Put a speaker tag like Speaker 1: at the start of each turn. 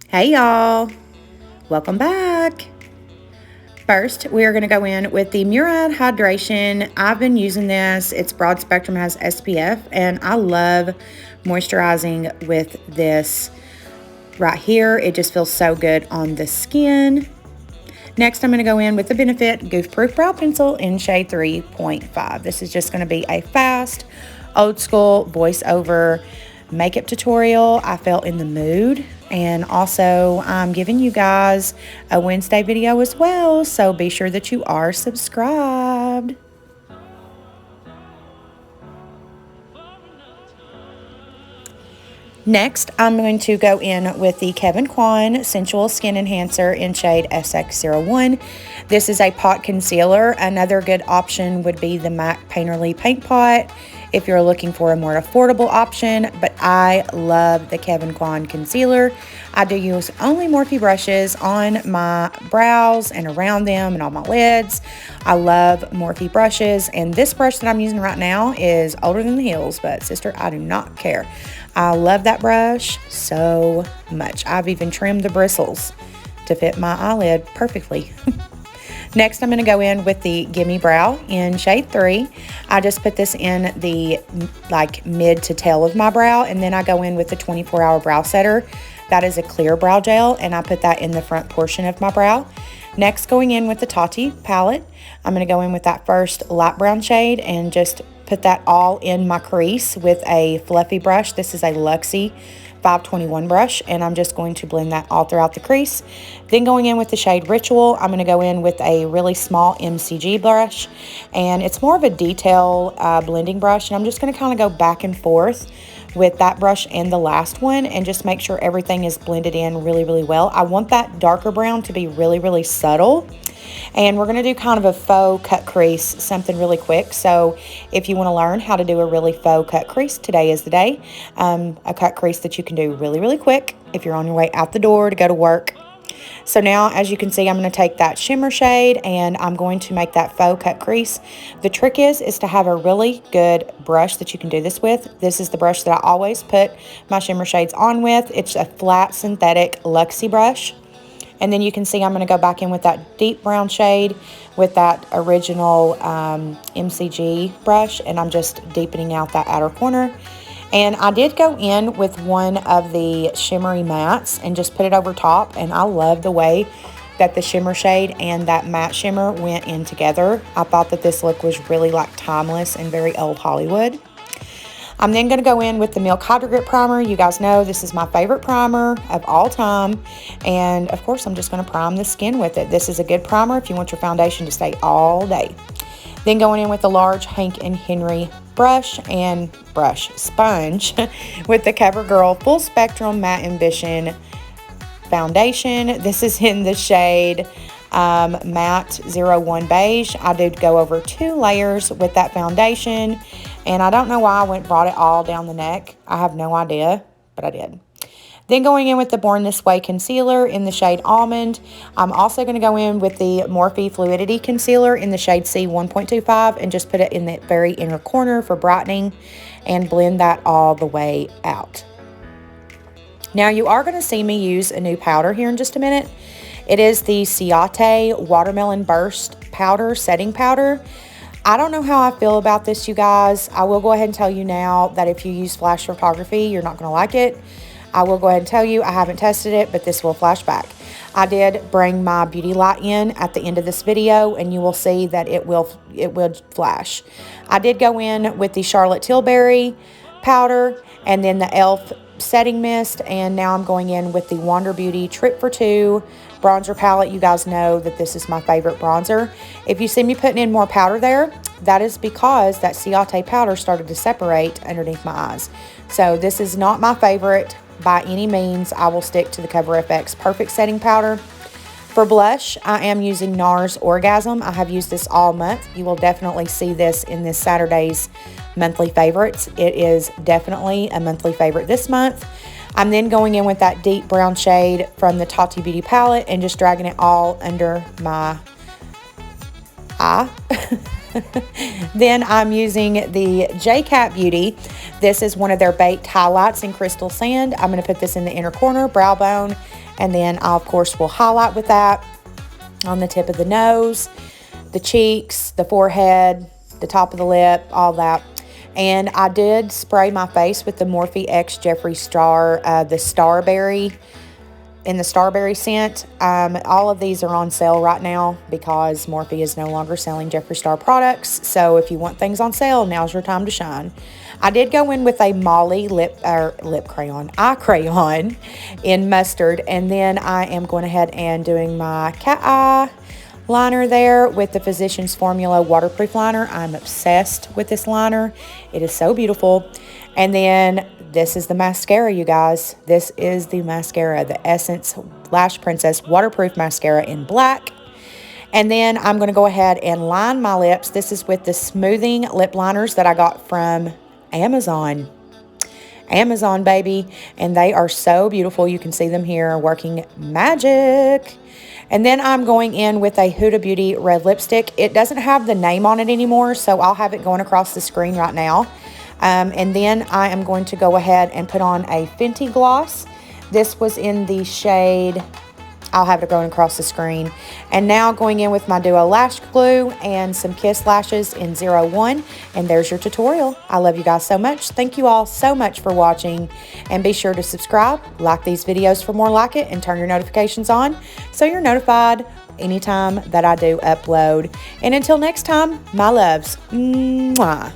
Speaker 1: Hey y'all, welcome back. First, we are going to go in with the Murad Hydration. I've been using this. It's broad spectrum, has SPF, and I love moisturizing with this right here. It just feels so good on the skin. Next, I'm going to go in with the Benefit Goof Proof Brow Pencil in shade 3.5. This is just going to be a fast, old school voiceover makeup tutorial. I felt in the mood, and also I'm giving you guys a Wednesday video as well, so be sure that you are subscribed. Next, I'm going to go in with the Kevyn Kwan Sensual Skin Enhancer in shade SX01. This is a pot concealer. Another good option would be the MAC Painterly Paint Pot if you're looking for a more affordable option, but I love the Kevyn Kwan concealer. I do use only Morphe brushes on my brows and around them and on my lids. I love Morphe brushes, and this brush that I'm using right now is older than the hills, but sister, I do not care. I love that brush so much. I've even trimmed the bristles to fit my eyelid perfectly. Next, I'm going to go in with the Gimme Brow in shade 3. I just put this in the mid to tail of my brow, and then I go in with the 24-hour brow setter. That is a clear brow gel, and I put that in the front portion of my brow. Next, going in with the Tati palette, I'm going to go in with that first light brown shade and just put that all in my crease with a fluffy brush. This is a Luxie 521 brush, and I'm just going to blend that all throughout the crease. Then going in with the shade Ritual, I'm going to go in with a really small MCG brush, and it's more of a detail blending brush, and I'm just going to kind of go back and forth with that brush and the last one and just make sure everything is blended in really, really well. I want that darker brown to be really, really subtle. And we're going to do kind of a faux cut crease, something really quick. So if you want to learn how to do a really faux cut crease, today is the day. A cut crease that you can do really, really quick if you're on your way out the door to go to work. So now, as you can see, I'm going to take that shimmer shade and I'm going to make that faux cut crease. The trick is to have a really good brush that you can do this with. This is the brush that I always put my shimmer shades on with. It's a flat synthetic Luxie brush. And then you can see I'm going to go back in with that deep brown shade with that original MCG brush, and I'm just deepening out that outer corner. And I did go in with one of the shimmery mattes and just put it over top, and I love the way that the shimmer shade and that matte shimmer went in together. I thought that this look was really like timeless and very old Hollywood. I'm then going to go in with the Milk Hydro Grip Primer. You guys know this is my favorite primer of all time. And of course, I'm just going to prime the skin with it. This is a good primer if you want your foundation to stay all day. Then going in with the large Hank & Henry brush and sponge with the CoverGirl Full Spectrum Matte Ambition Foundation. This is in the shade Matte 01 Beige. I did go over 2 layers with that foundation, and I don't know why I brought it all down the neck. I have no idea, but I did. Then going in with the Born This Way Concealer in the shade Almond. I'm also going to go in with the Morphe Fluidity Concealer in the shade C 1.25 and just put it in the very inner corner for brightening and blend that all the way out. Now you are going to see me use a new powder here in just a minute. It is the Ciate Watermelon Burst Powder Setting Powder. I don't know how I feel about this, you guys. I will go ahead and tell you now that if you use flash photography, you're not going to like it. I will go ahead and tell you I haven't tested it, but this will flash back. I did bring my beauty light in at the end of this video, and you will see that it will flash. I did go in with the Charlotte Tilbury powder and then the e.l.f. setting mist, and now I'm going in with the Wander Beauty Trip for Two bronzer palette. You guys know that this is my favorite bronzer. If you see me putting in more powder there, that is because that Ciate powder started to separate underneath my eyes. So this is not my favorite by any means. I will stick to the Cover FX Perfect Setting Powder. For blush, I am using NARS Orgasm. I have used this all month. You will definitely see this in this Saturday's monthly favorites. It is definitely a monthly favorite this month. I'm then going in with that deep brown shade from the Tati Beauty palette and just dragging it all under my eye. Then I'm using the J-Cat Beauty. This is one of their baked highlights in Crystal Sand. I'm going to put this in the inner corner, brow bone, And then I, of course, will highlight with that on the tip of the nose, the cheeks, the forehead, the top of the lip, all that. And I did spray my face with the Morphe X Jeffree Star, the Starberry, in the Starberry scent. All of these are on sale right now because Morphe is no longer selling Jeffree Star products. So if you want things on sale, now's your time to shine. I did go in with a Molly eye crayon in mustard. And then I am going ahead and doing my cat eye liner there with the Physicians Formula waterproof liner. I'm obsessed with this liner. It is so beautiful. And then this is the mascara, you guys. This is the mascara, the Essence Lash Princess waterproof mascara in black. And then I'm going to go ahead and line my lips. This is with the smoothing lip liners that I got from Amazon. Amazon, baby. And they are so beautiful. You can see them here working magic. And then I'm going in with a Huda Beauty red lipstick. It doesn't have the name on it anymore, so I'll have it going across the screen right now. And then I am going to go ahead and put on a Fenty gloss. This was in the shade, I'll have it going across the screen. And now going in with my Duo Lash Glue and some Kiss Lashes in 01. And there's your tutorial. I love you guys so much. Thank you all so much for watching. And be sure to subscribe, like these videos for more like it, and turn your notifications on so you're notified anytime that I do upload. And until next time, my loves. Mwah.